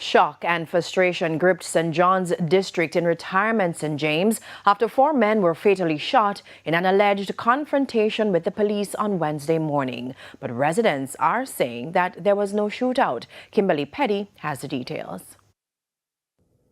Shock and frustration gripped St. John's District in retirement St. James after 4 men were fatally shot in an alleged confrontation with the police on Wednesday morning. But residents are saying that there was no shootout. Kimberly Petty has the details.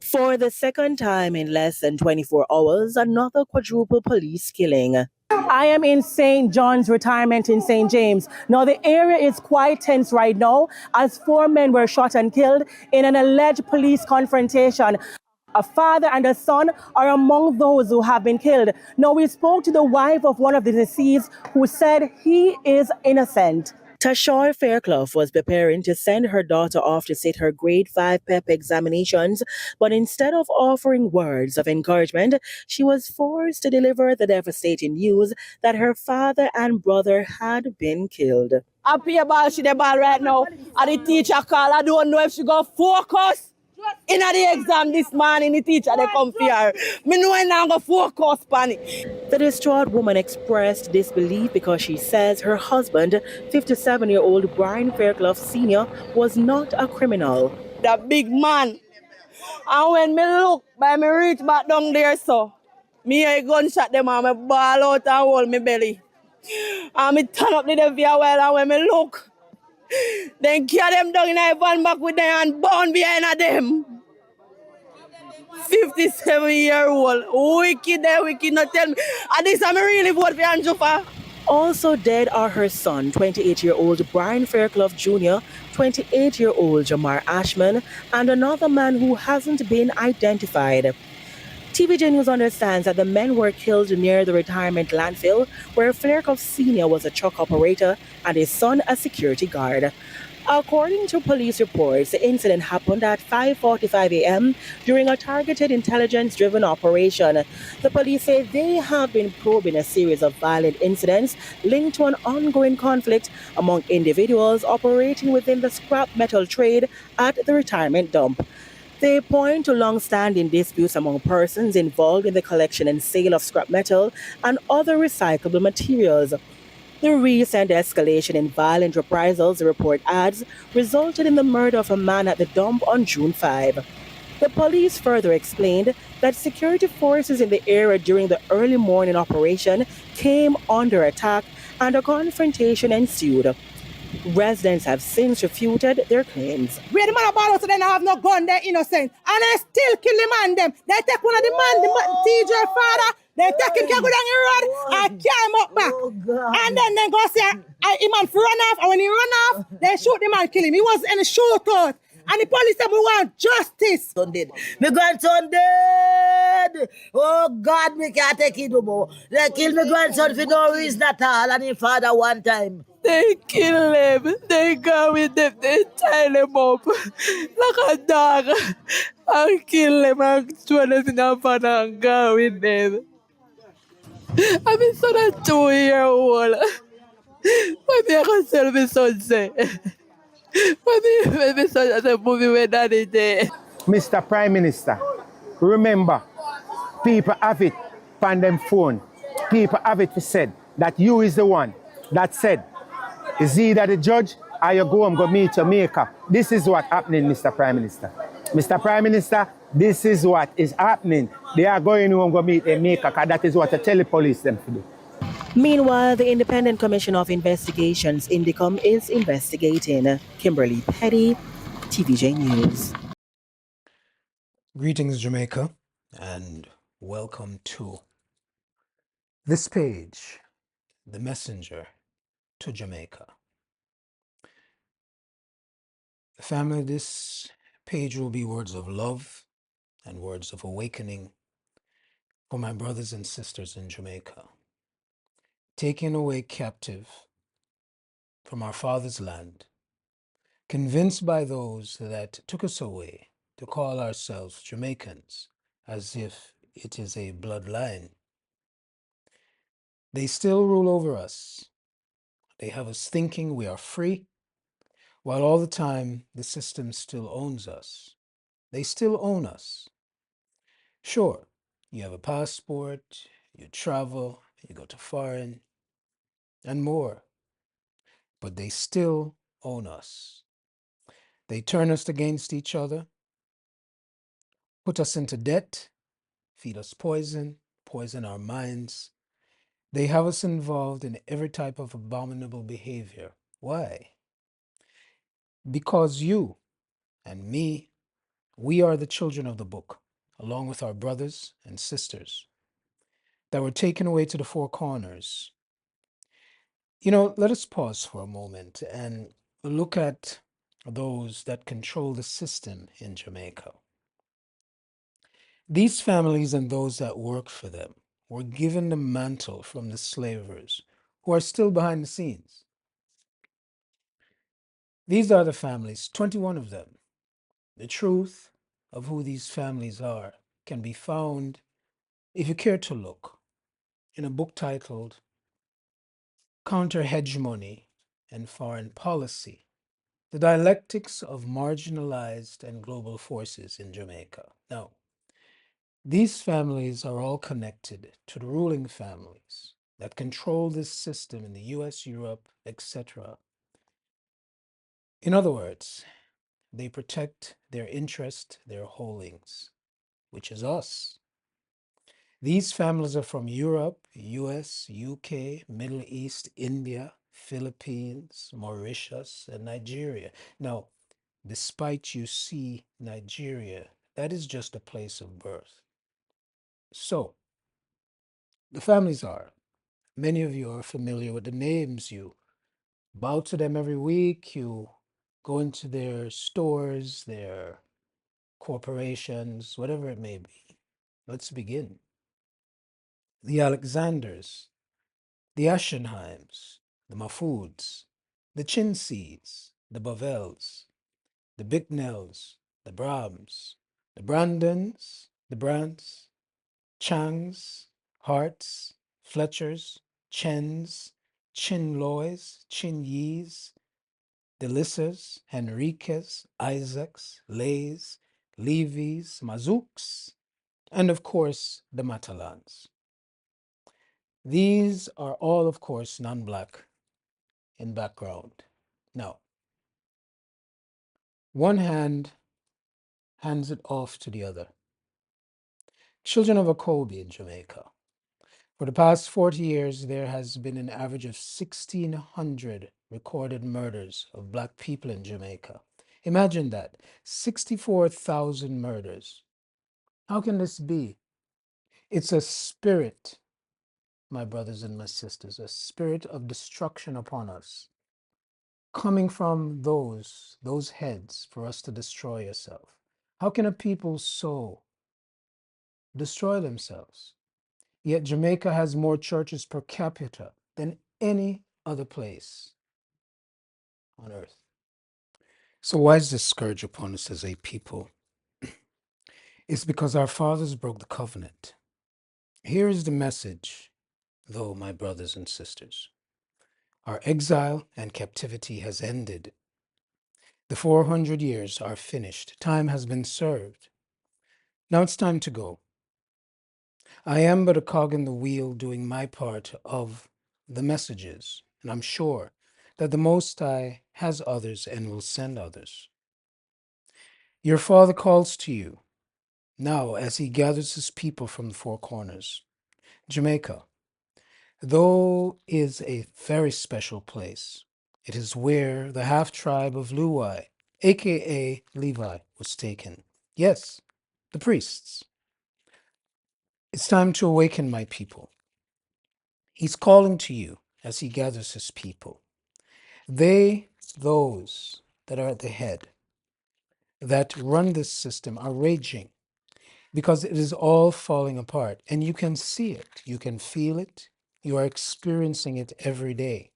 For the second time in less than 24 hours, another quadruple police killing. I am in St. John's retirement in St. James. Now, the area is quite tense right now as 4 men were shot and killed in an alleged police confrontation. A father and a son are among those who have been killed. Now, we spoke to the wife of one of the deceased who said he is innocent. Tashaw Fairclough was preparing to send her daughter off to sit her grade 5 PEP examinations, but instead of offering words of encouragement, she was forced to deliver the devastating news that her father and brother had been killed. I play ball, she the ball right now. And the teacher call, I don't know if she go focus. In the exam this morning, the teacher they come here. Me know I now go focus on it. The distraught woman expressed disbelief because she says her husband, 57-year-old Brian Fairclough Sr., was not a criminal. The big man. And when me look, by me reach back down there, so me a gunshot them and me ball out and hold me belly. And me turn up the devil well and when me look, then carry them down in a van back with them and bound behind them. 57-year-old. Wicked, not tell me. And this I'm really vote for Andrew for. Also dead are her son, 28-year-old Brian Fairclough Jr., 28-year-old Jamar Ashman, and another man who hasn't been identified. TVJ News understands that the men were killed near the retirement landfill, where Fairclough Sr. was a truck operator and his son a security guard. According to police reports, the incident happened at 5:45 a.m. during a targeted intelligence-driven operation. The police say they have been probing a series of violent incidents linked to an ongoing conflict among individuals operating within the scrap metal trade at the retirement dump. They point to long-standing disputes among persons involved in the collection and sale of scrap metal and other recyclable materials. The recent escalation in violent reprisals, the report adds, resulted in the murder of a man at the dump on June 5. The police further explained that security forces in the area during the early morning operation came under attack and a confrontation ensued. Residents have since refuted their claims. Where the man about us, they don't have no gun, they're innocent. And they still kill the man them. They take one of the man, the TJ father, they take him, can go down the road and carry him up back. And then they go say, he man run off, and when he run off, they shoot the man, kill him. He wasn't in a shootout. And the police said, we want justice. My grandson dead. Oh God, we can't take it no more. They killed my grandson for no reason at all, and his father one time. They kill him. They go with them. They tie him up like a dog. I kill him and throw them in the van and go with them. I'm a son of 2-year-old. What me I can tell my son say? What me my son at the movie where daddy there? Mr. Prime Minister, remember, people have it on them phone. People have it said that you is the one that said, is either the judge or you go and go meet your maker. This is what happening, Mr. Prime Minister. Mr. Prime Minister, this is what is happening. They are going home go meet a maker because that is what I tell the police them to do. Meanwhile, the Independent Commission of Investigations, INDECOM, is investigating. Kimberly Petty, TVJ News. Greetings, Jamaica, and welcome to this page, The Messenger to Jamaica. Family, this page will be words of love and words of awakening for my brothers and sisters in Jamaica, taken away captive from our father's land, convinced by those that took us away to call ourselves Jamaicans as if it is a bloodline. They still rule over us. They have us thinking we are free, while all the time the system still owns us. They still own us. Sure, you have a passport, you travel, you go to foreign, and more, but they still own us. They turn us against each other put us into debt, feed us poison, poison our minds. They have us involved in every type of abominable behavior. Why? Because you and me, we are the children of the book, along with our brothers and sisters that were taken away to the four corners. Let us pause for a moment and look at those that control the system in Jamaica. These families and those that work for them were given the mantle from the slavers who are still behind the scenes. These are the families, 21 of them. The truth of who these families are can be found, if you care to look, in a book titled Counter-Hegemony and Foreign Policy: The Dialectics of Marginalized and Global Forces in Jamaica. Now, these families are all connected to the ruling families that control this system in the US, Europe, etc. In other words, they protect their interest, their holdings, which is us. These families are from Europe, US, UK, Middle East, India, Philippines, Mauritius, and Nigeria. Now, despite you see Nigeria, that is just a place of birth. So, the families are, many of you are familiar with the names. You bow to them every week. You go into their stores, their corporations, whatever it may be. Let's begin. The Alexanders, the Aschenheims, the Mahfoods, the Chinsees, the Bovels, the Bicknells, the Brahms, the Brandons, the Brants, Changs, Harts, Fletchers, Chens, Chinloys, Chinyis, Delissas, Henriques, Isaacs, Lays, Levies, Mazooks, and of course the Matalans. These are all, of course, non-black in background. Now, one hand hands it off to the other. Children of Akobe in Jamaica. For the past 40 years, there has been an average of 1,600 recorded murders of black people in Jamaica. Imagine that, 64,000 murders. How can this be? It's a spirit, my brothers and my sisters, a spirit of destruction upon us, coming from those heads for us to destroy yourself. How can a people so destroy themselves? Yet Jamaica has more churches per capita than any other place on earth. So why is this scourge upon us as a people? It's because our fathers broke the covenant. Here is the message, though, my brothers and sisters. Our exile and captivity has ended. The 400 years are finished. Time has been served. Now it's time to go. I am but a cog in the wheel doing my part of the messages, and I'm sure that the Most High has others and will send others. Your Father calls to you now as he gathers his people from the four corners. Jamaica, though, is a very special place. It is where the half-tribe of Luai, aka Levi, was taken. Yes, the priests. It's time to awaken my people. He's calling to you as he gathers his people. Those that are at the head, that run this system, are raging because it is all falling apart. And you can see it, you can feel it, you are experiencing it every day.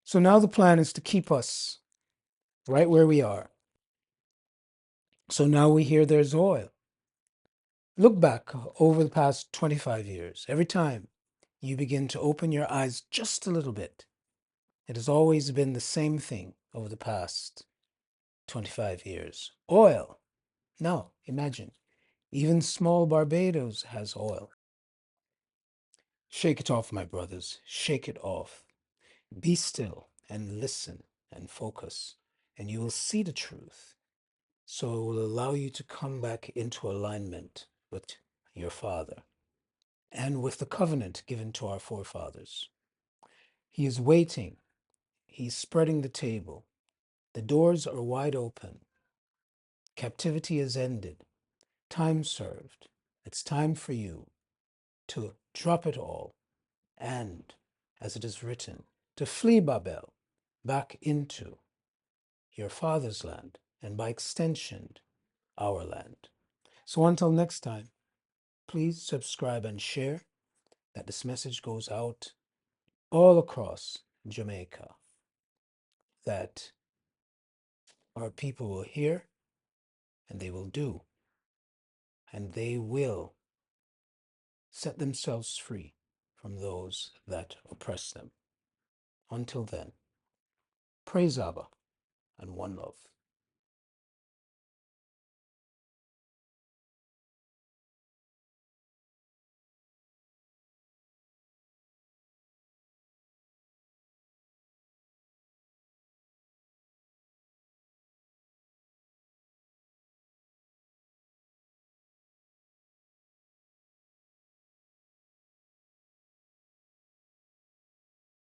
So now the plan is to keep us right where we are. So now we hear there's oil. Look back over the past 25 years. Every time you begin to open your eyes just a little bit, it has always been the same thing over the past 25 years. Oil. Now, imagine, even small Barbados has oil. Shake it off, my brothers. Shake it off. Be still and listen and focus, and you will see the truth. So it will allow you to come back into alignment with your Father and with the covenant given to our forefathers. He is waiting. He's spreading the table. The doors are wide open. Captivity is ended. Time served. It's time for you to drop it all and, as it is written, to flee Babel back into your father's land and by extension, our land. So until next time, please subscribe and share that this message goes out all across Jamaica, that our people will hear and they will do, and they will set themselves free from those that oppress them. Until then, praise Abba and one love.